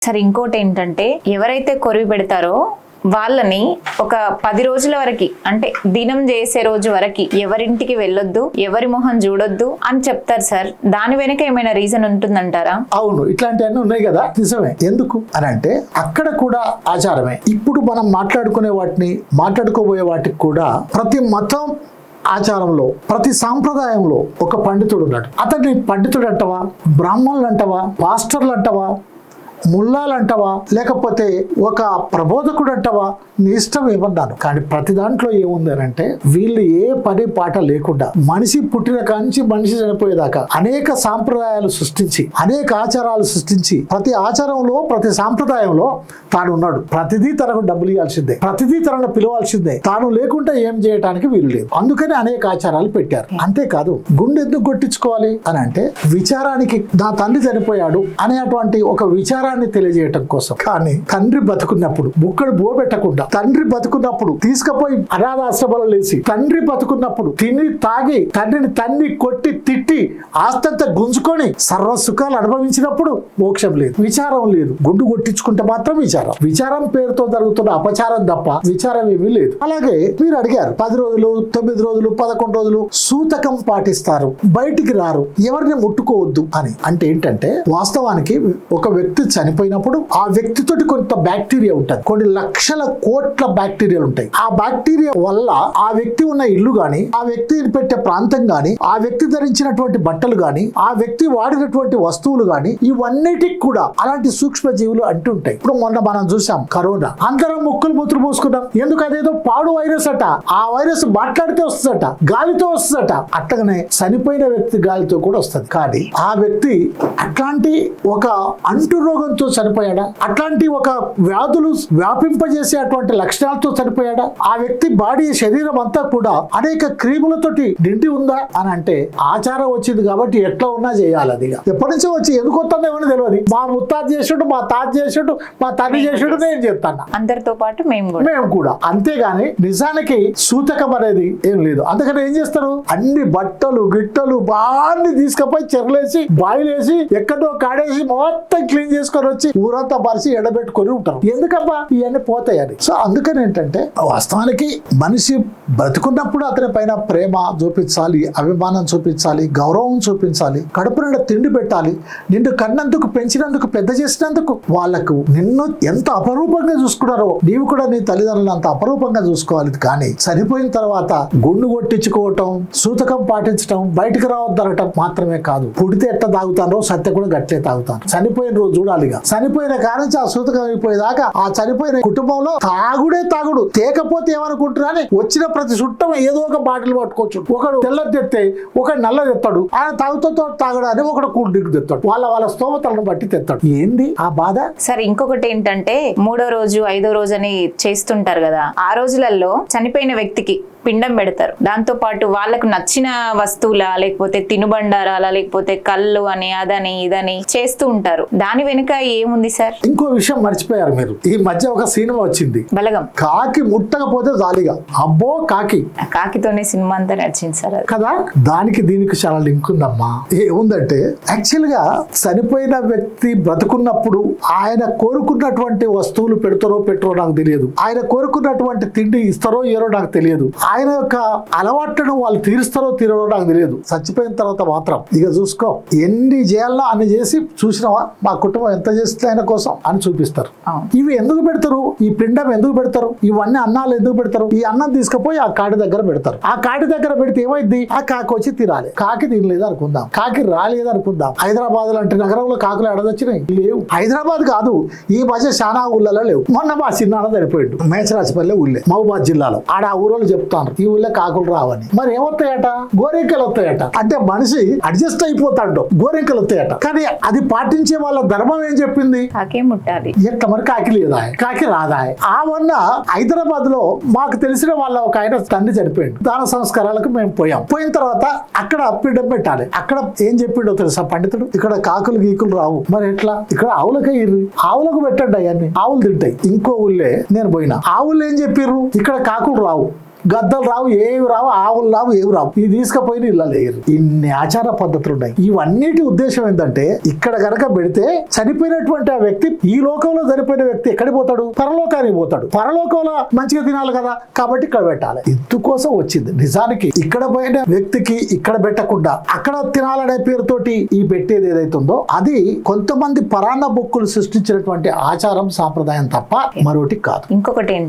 సరే, ఇంకోటి ఏంటంటే ఎవరైతే కొరివి పెడతారో వాళ్ళని ఒక 10 రోజుల వరకు, అంటే దినం చేసే రోజు వరకు ఎవరింటికి వెళ్ళొద్దు, ఎవరి మొహం చూడొద్దు అని చెప్తారు సార్. దాని వెనక ఏమైనా రీజన్ ఉంటుందంటారా? అవును, ఇట్లాంటివన్నీ ఉన్నాయి కదా. నిజమే. ఎందుకు అని అంటే అక్కడ కూడా ఆచారమే. ఇప్పుడు మనం మాట్లాడుకోబోయే వాటికి కూడా ప్రతి మతం ఆచారంలో, ప్రతి సాంప్రదాయంలో ఒక పండితుడు ఉన్నాడు. అతన్ని పండితుడు అంటవా, బ్రాహ్మణులు అంటవా, పాస్టర్లు అంటవా, ముల్లాలు అంటవా, లేకపోతే ఒక ప్రబోధకుడు అంటవా, నీ ఇష్టం ఏమన్నాను. కానీ ప్రతి దాంట్లో ఏముంది అని అంటే వీళ్ళు ఏ పని పాట లేకుండా మనిషి పుట్టిన కాంచి మనిషి చనిపోయేదాకా అనేక సాంప్రదాయాలు సృష్టించి, అనేక ఆచారాలు సృష్టించి, ప్రతి ఆచారంలో, ప్రతి సాంప్రదాయంలో తాను ఉన్నాడు. ప్రతిదీ తనకు డబ్బులు ఇవ్వాల్సిందే, ప్రతిదీ తనను పిలవాల్సిందే. తాను లేకుండా ఏం చేయడానికి వీలు లేదు. అందుకని అనేక ఆచారాలు పెట్టారు. అంతేకాదు, గుండె ఎందుకు కొట్టించుకోవాలి అని అంటే విచారానికి, నా తండ్రి చనిపోయాడు అనేటువంటి ఒక విచారాన్ని తెలియజేయటం కోసం. కానీ తండ్రి బతుకున్నప్పుడు బుక్కడు బోబెట్టకుండా, తండ్రి బతుకున్నప్పుడు తీసుకుపోయి అనాథాశ్రమాలు లేసి, తండ్రి బతుకున్నప్పుడు తిని తాగి తండ్రిని తన్ని కొట్టి తిట్టి ఆస్తంతా గుంజుకొని సర్వ సుఖాలు అనుభవించినప్పుడు మోక్షం లేదు, విచారం లేదు. గుండు కొట్టించుకుంటే మాత్రం విచారం పేరుతో జరుగుతున్న అపచారం తప్ప విచారం ఏమీ లేదు. అలాగే మీరు అడిగారు 10 రోజులు, 9 రోజులు, 11 రోజులు సూతకం పాటిస్తారు, బయటికి రారు, ఎవరిని ముట్టుకోవద్దు అని. అంటే ఏంటంటే వాస్తవానికి ఒక వ్యక్తి చనిపోయినప్పుడు ఆ వ్యక్తితోటి కొంత బ్యాక్టీరియా ఉంటుంది, కొన్ని లక్షల కోట్ల బ్యాక్టీరియాలు ఉంటాయి. ఆ బ్యాక్టీరియా వల్ల ఆ వ్యక్తి ఉన్న ఇల్లు గాని, ఆ వ్యక్తి పెట్టే ప్రాంతం గాని, ఆ వ్యక్తి ధరించినటువంటి బట్టలు గాని, ఆ వ్యక్తి వాడినటువంటి వస్తువులు గాని, ఇవన్నిటికి కూడా అలాంటి సూక్ష్మ జీవులు అంటుంటాయి. ఇప్పుడు మొన్న మనం చూసాం కరోనా, అందరం ముక్కులు మూతులు పోసుకున్నాం. ఎందుకు? అదేదో పాడు వైరస్ అట. ఆ వైరస్ మాట్లాడితే వస్తుందట, గాలితో వస్తుందట. అట్టగానే చనిపోయిన వ్యక్తి గాలితో కూడా వస్తుంది. కానీ ఆ వ్యక్తి అట్లాంటి ఒక అంటు రోగంతో చనిపోయాడా? అట్లాంటి ఒక వ్యాధులు వ్యాపింపజేసే అటువంటి లక్షణాలతో చనిపోయాడా? ఆ వ్యక్తి బాడీ, శరీరం అంతా కూడా అనేక క్రీములతోటి నిండి ఉందా అని అంటే ఆచారం వచ్చింది కాబట్టి ఎట్లా ఉన్నా చేయాలి. అది ఎప్పటి నుంచో వచ్చి ఎందుకు వస్తుందో ఏమని తెలియదు. మా ముత్తాత చేసాడు, మా తాత చేసాడు, మా తండ్రి చేసాడు, నేను చెప్తాను, అందరితో పాటు మేము కూడా. అంతేగాని నిజానికి సూతకం అనేది ఏం లేదు. అందుకని ఏం చేస్తారు, అన్ని బట్టలు గిట్టలు బాగా తీసుకుపోయి చెరలేసి, బాయిలేసి, ఎక్కడో కాడేసి మొత్తం క్లీన్ చేసుకొని వచ్చి ఊరంతా పరిచి ఎడబెట్టుకొని ఉంటారు. ఎందుకబ్బా ఇవన్నీ పోతాయని. సో అందుకని ఏంటంటే వాస్తవానికి మనిషి బ్రతుకున్నప్పుడు అతని పైన ప్రేమ చూపించాలి, అభిమానం చూపించాలి, గౌరవం చూపించాలి, కడుపు నిండా తిండి పెట్టాలి. నిన్ను కన్నందుకు, పెంచినందుకు, పెద్ద చేసినందుకు వాళ్ళకు నిన్ను ఎంత అపరూపంగా చూసుకున్నారో నీవు కూడా నీ తల్లిదండ్రులను అంత అపరూపంగా చూసుకోవాలి. కానీ చనిపోయిన తర్వాత గుండు కొట్టించుకోవటం, సూతకం పాటించడం, బయటకు రావద్దనటం మాత్రమే కాదు. పుడితే ఎట్లా తాగుతారో సత్య కూడా గట్లే తాగుతారు. చనిపోయిన రోజు చూడాలిగా. చనిపోయిన కానించి ఆ సూతకం అయిపోయేదాకా ఆ చనిపోయిన కుటుంబంలో తాగుడే తాగుడు. తేకపోతే ఏమనుకుంటున్నారని వచ్చిన ప్రతి చుట్టం ఏదో ఒక బాటిల్ పట్టుకోవచ్చు. ఒకడు తెల్లది తెస్తే, ఒకడు నల్లది తెస్తాడు. ఆయన తాగుతో తాగడాన్ని ఒకడు కూల్ డ్రింక్ తెస్తాడు. వాళ్ళ స్తోమతలను బట్టి తెస్తాడు. ఏంది ఆ బాధ? సరే, ఇంకొకటి ఏంటంటే 3వ రోజు 5వ రోజు అని చేస్తుంటారు కదా. ఆ రోజులలో చనిపోయిన వ్యక్తికి పిండం పెడతారు. దాంతో పాటు వాళ్ళకు నచ్చిన వస్తువుల, లేకపోతే తినుబండారాల, లేకపోతే కళ్ళు అని, అదని ఇదని చేస్తూ ఉంటారు. దాని వెనుక ఏముంది సార్? ఇంకో విషయం మర్చిపోయారు మీరు. ఈ మధ్య ఒక సినిమా వచ్చింది, బలగం. కాకి ముట్టకపోతే జాలిగా. అబ్బో కాకితోనే సినిమా అంతా నడిచింది సార్ కదా. దానికి దీనికి చాలా లింక్ ఉందమ్మా. ఏముందంటే యాక్చువల్ గా చనిపోయిన వ్యక్తి బ్రతుకున్నప్పుడు ఆయన కోరుకున్నటువంటి వస్తువులు పెడతారో పెట్టరో నాకు తెలియదు. ఆయన కోరుకున్నటువంటి తిండి ఇస్తారో ఏరో నాకు తెలియదు. ఆయన యొక్క అలవాట్లను వాళ్ళు తీరుస్తారో తీరో నాకు తెలియదు. చచ్చిపోయిన తర్వాత మాత్రం ఇక చూసుకో, ఎన్ని చేయాలో అన్ని చేసి చూసినావా, మా కుటుంబం ఎంత చేస్తే ఆయన కోసం అని చూపిస్తారు. ఇవి ఎందుకు పెడతారు? ఈ పిండం ఎందుకు పెడతారు? ఇవన్నీ అన్నాలు ఎందుకు పెడతారు? ఈ అన్నం తీసుకుపోయి ఆ కాడి దగ్గర పెడతారు. ఆ కాడి దగ్గర పెడితే ఏమైంది? ఆ కాకి వచ్చి తినాలి. కాకి తినలేదు అనుకుందాం, కాకి రాలేదు అనుకుందాం. హైదరాబాద్ లాంటి నగరంలో కాకులు ఎడదొచ్చినాయి లేవు. హైదరాబాద్ కాదు, ఈ మధ్య చాలా ఊళ్ళలో లేవు. మొన్న మా చిన్నాన్న సరిపోయాడు మేచరాజపల్లి ఊళ్ళే, మహబూబాద్ జిల్లాలో. ఆడ ఆ ఊరోళ్ళు చెప్తాను ఈ ఊళ్ళో కాకులు రావని. మరి ఏమొస్తాయట? గోరింకలు వస్తాయట. అంటే మనిషి అడ్జస్ట్ అయిపోతాడు, గోరింకలు వస్తాయట. కానీ అది పాటించే వాళ్ళ ధర్మం ఏం చెప్పింది? కాకే ముట్టాలి. ఎట్లా మరి? కాకి లేదా, కాకి రాదా? ఆ మొన్న హైదరాబాద్ లో మాకు తెలిసిన వాళ్ళ ఒక ఆయన తండ్రి చనిపోయాడు. దాన సంస్కారాలకు మేము పోయిన తర్వాత అక్కడ పిండం పెట్టాలి. అక్కడ ఏం చెప్పిండో తెలుసా పండితుడు? ఇక్కడ కాకులు గీకులు రావు. మరి ఎట్లా? ఇక్కడ ఆవులకే ఇర్రి, ఆవులకు పెట్టండి, అవన్నీ ఆవులు తింటాయి. ఇంకో ఊళ్ళే నేను పోయినా, ఆవులు ఏం చెప్పిర్రు? ఇక్కడ కాకులు రావు, గద్దలు రావు, ఏవి రావు, ఆవులు రావు, ఏవి రావు. ఇది తీసుకుపోయి ఇళ్ళ లేరు. ఇన్ని ఆచార పద్ధతులు ఉన్నాయి. ఇవన్నిటి ఉద్దేశం ఏంటంటే ఇక్కడ గనక పెడితే చనిపోయినటువంటి ఆ వ్యక్తి, ఈ లోకంలో చనిపోయిన వ్యక్తి ఎక్కడికి పోతాడు? పరలోకానికి పోతాడు. పరలోకంలో మంచిగా తినాలి కదా, కాబట్టి ఇక్కడ పెట్టాలి. ఇందుకోసం వచ్చింది. నిజానికి ఇక్కడ పోయిన వ్యక్తికి ఇక్కడ పెట్టకుండా అక్కడ తినాలనే పేరుతోటి ఈ పెట్టేది ఏదైతుందో అది కొంతమంది పరాన్న బొక్కులు సృష్టించినటువంటి ఆచారం, సాంప్రదాయం తప్ప మరొకటి కాదు. ఇంకొకటి ఏంటంటే